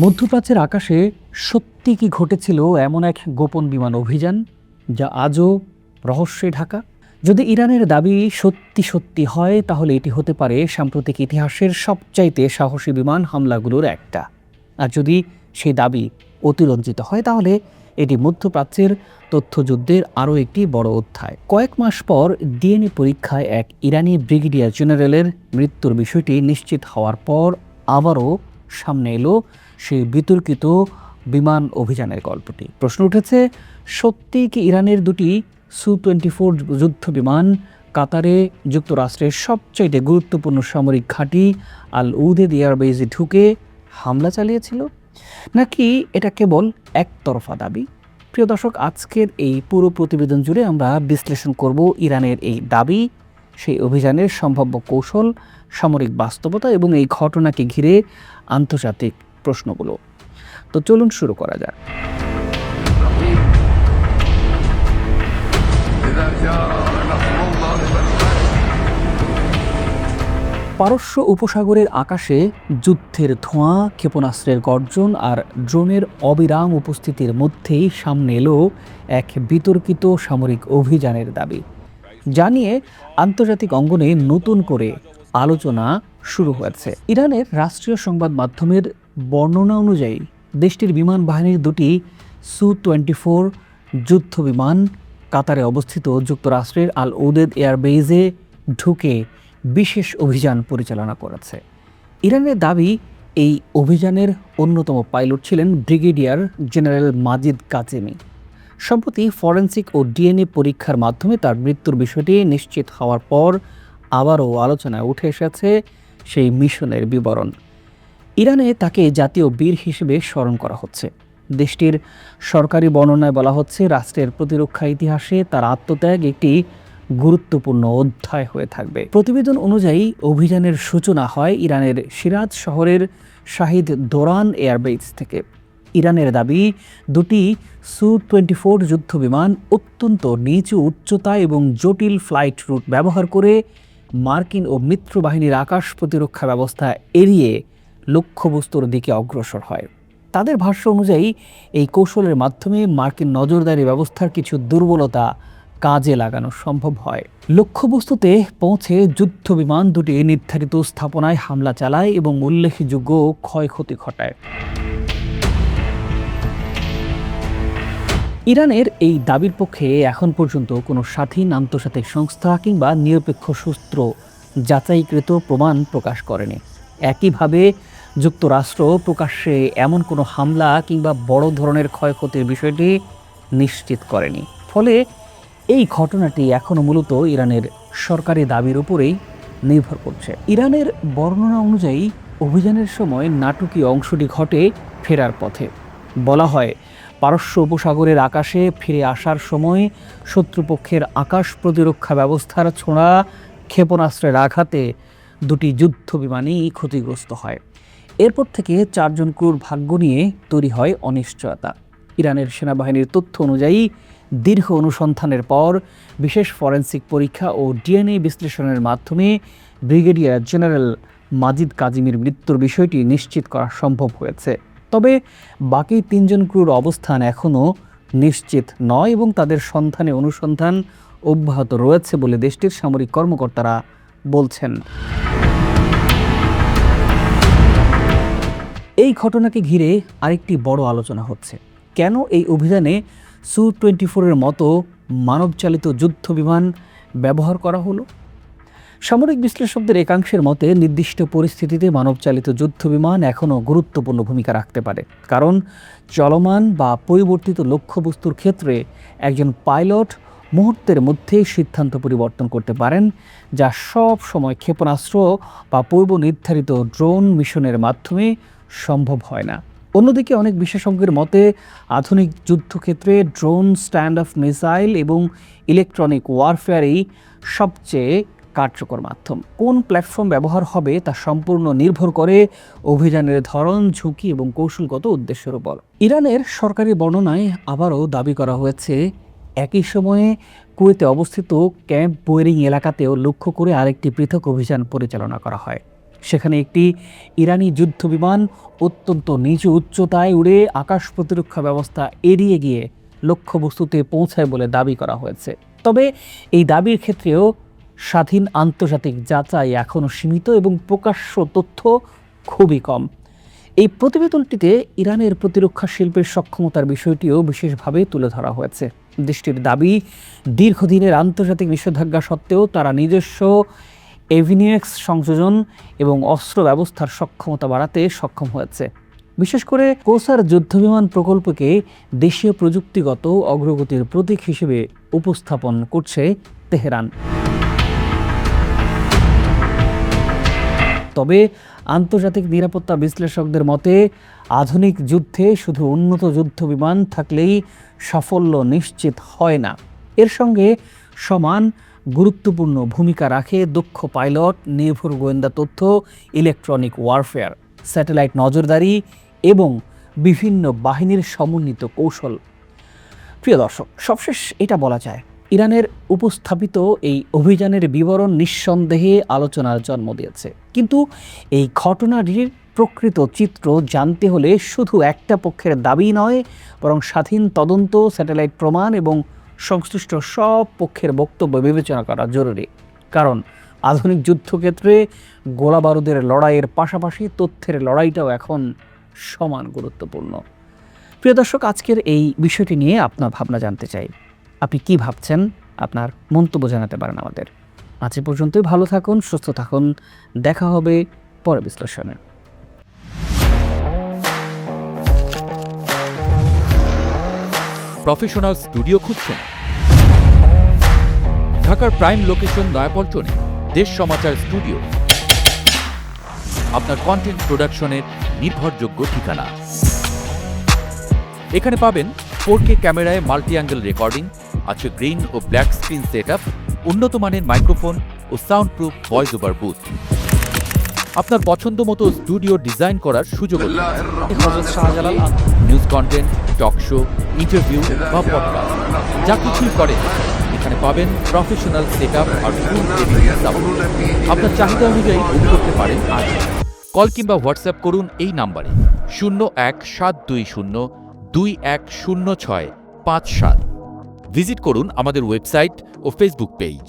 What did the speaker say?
মধ্যপ্রাচ্যের আকাশে সত্যি কি ঘটেছিল এমন এক গোপন বিমান অভিযান যা আজও রহস্যে ঢাকা? যদি ইরানের দাবি সত্যি সত্যি হয় তাহলে এটি হতে পারে সাম্প্রতিক ইতিহাসের সবচাইতে সাহসী বিমান হামলাগুলোর একটা। আর যদি সেই দাবি অতিরঞ্জিত হয় তাহলে এটি মধ্যপ্রাচ্যের তথ্যযুদ্ধের আরও একটি বড় অধ্যায়। কয়েক মাস পর ডিএনএ পরীক্ষায় এক ইরানি ব্রিগেডিয়ার জেনারেলের মৃত্যুর বিষয়টি নিশ্চিত হওয়ার পর আবারও সামনে এলো সেই বিতর্কিত বিমান অভিযানের গল্পটি। প্রশ্ন উঠেছে, সত্যি কি ইরানের দুটি সু-24 যুদ্ধ বিমান কাতারে যুক্তরাষ্ট্রের সবচাইতে গুরুত্বপূর্ণ সামরিক ঘাঁটি আল উদেদ এয়ারবেজে ঢুকে হামলা চালিয়েছিল, নাকি এটা কেবল একতরফা দাবি? প্রিয় দর্শক, আজকের এই পুরো প্রতিবেদন জুড়ে আমরা বিশ্লেষণ করব ইরানের এই দাবি, সেই অভিযানের সম্ভাব্য কৌশল, সামরিক বাস্তবতা এবং এই ঘটনাকে ঘিরে আন্তর্জাতিক প্রশ্নগুলো। তো চলুন শুরু করা যাক। পারস্য উপসাগরের আকাশে যুদ্ধের ধোঁয়া, ক্ষেপণাস্ত্রের গর্জন আর ড্রোনের অবিরাম উপস্থিতির মধ্যেই সামনে এলো এক বিতর্কিত সামরিক অভিযানের দাবি, যা নিয়ে আন্তর্জাতিক অঙ্গনে নতুন করে আলোচনা শুরু হয়েছে। ইরানের রাষ্ট্রীয় সংবাদ মাধ্যমের বর্ণনা অনুযায়ী দেশটির বিমান বাহিনীর দুটি সু-24 যুদ্ধ বিমান কাতারে অবস্থিত যুক্তরাষ্ট্রের আল উদেদ এয়ারবেজে ঢুকে বিশেষ অভিযান পরিচালনা করেছে। ইরানের দাবি, এই অভিযানের অন্যতম পাইলট ছিলেন ব্রিগেডিয়ার জেনারেল মাজিদ কাজেমি। সম্প্রতি ফরেনসিক ও ডিএনএ পরীক্ষার মাধ্যমে তার মৃত্যুর বিষয়টি নিশ্চিত হওয়ার পর আবারও আলোচনায় উঠে এসেছে সেই মিশনের বিবরণ। ইরানে তাকে জাতীয় বীর হিসেবে স্মরণ করা হচ্ছে। দেশটির সরকারি বর্ণনায় বলা হচ্ছে, রাষ্ট্রের প্রতিরক্ষা ইতিহাসে তার আত্মত্যাগ একটি গুরুত্বপূর্ণ অধ্যায় হয়ে থাকবে। প্রতিবেদন অনুযায়ী অভিযানের সূচনা হয় ইরানের সিরাজ শহরের শাহিদ দোরান এয়ারবেস থেকে। ইরানের দাবি, দুটি সু-24 যুদ্ধ বিমান অত্যন্ত নিচু উচ্চতা এবং জটিল ফ্লাইট রুট ব্যবহার করে মার্কিন ও মিত্র বাহিনীর আকাশ প্রতিরক্ষা ব্যবস্থা এড়িয়ে লক্ষ্যবস্তুর দিকে অগ্রসর হয়। তাদের ভাষ্য অনুযায়ী এই কৌশলের মাধ্যমে মার্কিন নজরদারি ব্যবস্থার কিছু দুর্বলতা কাজে লাগানো সম্ভব হয়। লক্ষ্যবস্তুতে পৌঁছে যুদ্ধ বিমান দুটি নির্ধারিত স্থাপনায় হামলা চালায় এবং উল্লেখযোগ্য ক্ষয়ক্ষতি ঘটায়। ইরানের এই দাবির পক্ষে এখন পর্যন্ত কোনো স্বাধীন আন্তর্জাতিক সংস্থা কিংবা নিরপেক্ষ সূত্র যাচাইকৃত প্রমাণ প্রকাশ করেনি। একইভাবে যুক্তরাষ্ট্র প্রকাশ্যে এমন কোনো হামলা কিংবা বড় ধরনের ক্ষয়ক্ষতির বিষয়টি নিশ্চিত করেনি। ফলে এই ঘটনাটি এখনও মূলত ইরানের সরকারি দাবির উপরেই নির্ভর করছে। ইরানের বর্ণনা অনুযায়ী অভিযানের সময় নাটকীয় অংশটি ঘটে ফেরার পথে। বলা হয়, পারস্য উপসাগরের আকাশে ফিরে আসার সময় শত্রুপক্ষের আকাশ প্রতিরক্ষা ব্যবস্থার ছোঁড়া ক্ষেপণাস্ত্রের আঘাতে দুটি যুদ্ধ বিমানই ক্ষতিগ্রস্ত হয়। এরপর থেকে 4 জন ক্রুর ভাগ্য নিয়ে তৈরি হয় অনিশ্চয়তা। ইরানের সেনাবাহিনীর তথ্য অনুযায়ী দীর্ঘ অনুসন্ধানের পর বিশেষ ফরেনসিক পরীক্ষা ও ডিএনএ বিশ্লেষণের মাধ্যমে ব্রিগেডিয়ার জেনারেল মাজিদ কাজেমির মৃত্যুর বিষয়টি নিশ্চিত করা সম্ভব হয়েছে। তবে বাকি 3 জন ক্রুর অবস্থান এখনও নিশ্চিত নয় এবং তাদের সন্ধানে অনুসন্ধান অব্যাহত রয়েছে বলে দেশটির সামরিক কর্মকর্তারা বলছেন। এই ঘটনাকে ঘিরে আরেকটি বড় আলোচনা হচ্ছে, কেন এই অভিযানে সু-24 মতো মানবচালিত যুদ্ধ বিমান ব্যবহার করা হলো। সামরিক বিশ্লেষকদের একাংশের মতে নির্দিষ্ট পরিস্থিতিতে মানবচালিত যুদ্ধ বিমান এখনও গুরুত্বপূর্ণ ভূমিকা রাখতে পারে, কারণ চলমান বা পরিবর্তিত লক্ষ্যবস্তুর ক্ষেত্রে একজন পাইলট মুহূর্তের মধ্যেই সিদ্ধান্ত পরিবর্তন করতে পারেন, যা সব সময় ক্ষেপণাস্ত্র বা পূর্ব নির্ধারিত ড্রোন মিশনের মাধ্যমে সম্ভব হয় না। অন্যদিকে অনেক বিশেষজ্ঞের মতে আধুনিক যুদ্ধক্ষেত্রে ড্রোন, স্ট্যান্ড অফ মিসাইল এবং ইলেকট্রনিক ওয়ারফেয়ারই সবচেয়ে কার্যকর মাধ্যম। কোন প্ল্যাটফর্ম ব্যবহার হবে তা সম্পূর্ণ নির্ভর করে অভিযানের ধরন, ঝুঁকি এবং কৌশলগত উদ্দেশ্যের উপর। ইরানের সরকারি বর্ণনায় আবারও দাবি করা হয়েছে, একই সময়ে কুয়েতে অবস্থিত ক্যাম্প বোয়েরিং এলাকাতেও লক্ষ্য করে আরেকটি পৃথক অভিযান পরিচালনা করা হয়। সেখানে একটি ইরানি যুদ্ধবিমান অত্যন্ত নিচু উচ্চতায় উড়ে আকাশ প্রতিরক্ষা ব্যবস্থা এড়িয়ে গিয়ে লক্ষ্যবস্তুতে পৌঁছায় বলে দাবি করা হয়েছে। তবে এই দাবির ক্ষেত্রেও স্বাধীন আন্তর্জাতিক যাচাই এখনও সীমিত এবং প্রকাশ্য তথ্য খুবই কম। এই প্রতিবেদনটিতে ইরানের প্রতিরক্ষা শিল্পের সক্ষমতার বিষয়টিও বিশেষভাবে তুলে ধরা হয়েছে। দেশটির দাবি, দীর্ঘদিনের আন্তর্জাতিক নিষেধাজ্ঞা সত্ত্বেও তারা নিজস্ব এভিনিক্স সংযোজন এবং অস্ত্র ব্যবস্থার সক্ষমতা বাড়াতে সক্ষম হয়েছে। বিশেষ করে কোসার যুদ্ধবিমান প্রকল্পকে দেশীয় প্রযুক্তিগত অগ্রগতির প্রতীক হিসেবে উপস্থাপন করছে তেহরান। তবে আন্তর্জাতিক নিরাপত্তা বিশ্লেষকদের মতে আধুনিক যুদ্ধে শুধু উন্নত যুদ্ধবিমান থাকলেই সাফল্য নিশ্চিত হয় না। এর সঙ্গে সমান গুরুত্বপূর্ণ ভূমিকা রাখে দক্ষ পাইলট, নির্ভুল গোয়েন্দা তথ্য, ইলেকট্রনিক ওয়ারফেয়ার, স্যাটেলাইট নজরদারি এবং বিভিন্ন বাহিনীর সমন্বিত কৌশল। প্রিয় দর্শক, সবশেষ এটা বলা যায়, ইরানের উপস্থাপিত এই অভিযানের বিবরণ নিঃসন্দেহে আলোচনার জন্ম দিয়েছে। কিন্তু এই ঘটনাটির প্রকৃত চিত্র জানতে হলে শুধু একটা পক্ষের দাবি নয়, বরং স্বাধীন তদন্ত, স্যাটেলাইট প্রমাণ এবং সংশ্লিষ্ট সব পক্ষের বক্তব্য বিবেচনা করা জরুরি। কারণ আধুনিক যুদ্ধক্ষেত্রে গোলাবারুদের লড়াইয়ের পাশাপাশি তথ্যের লড়াইটাও এখন সমান গুরুত্বপূর্ণ। প্রিয় দর্শক, আজকের এই বিষয়টি নিয়ে আপনার ভাবনা জানতে চাই। আপনি কি ভাবছেন? আপনার মন্তব্য জানাতে পারেন আমাদের। আজ এ পর্যন্তই। ভালো থাকুন, সুস্থ থাকুন। দেখা হবে পরে বিশ্লেষণে। প্রফেশনাল স্টুডিও খুঁজছেন? ঢাকার প্রাইম লোকেশন নয়াপল্টনে দেশ সমাচার স্টুডিও আপনার কন্টেন্ট প্রোডাকশনের নির্ভরযোগ্য ঠিকানা। এখানে পাবেন 4K ক্যামেরায় মাল্টি অ্যাঙ্গেল রেকর্ডিং, আছে গ্রিন ও ব্ল্যাক স্ক্রিন সেটআপ, উন্নত মানের মাইক্রোফোন ও sound proof voice over booth. আপনার পছন্দ মতো স্টুডিও ডিজাইন করার সুযোগ। News content, talk show, interview বা পডকাস্ট, যা কিছুই করেন এখানে পাবেন প্রফেশনাল সেটআপ আর ফুল এডিটিং সাপোর্ট। আপনার চাহিদা অনুযায়ী বুক করতে পারেন আজ। কল কিংবা হোয়াটসঅ্যাপ করুন এই নাম্বারে 01-720-210657। ভিজিট করুন আমাদের ওয়েবসাইট ও ফেসবুক পেজ।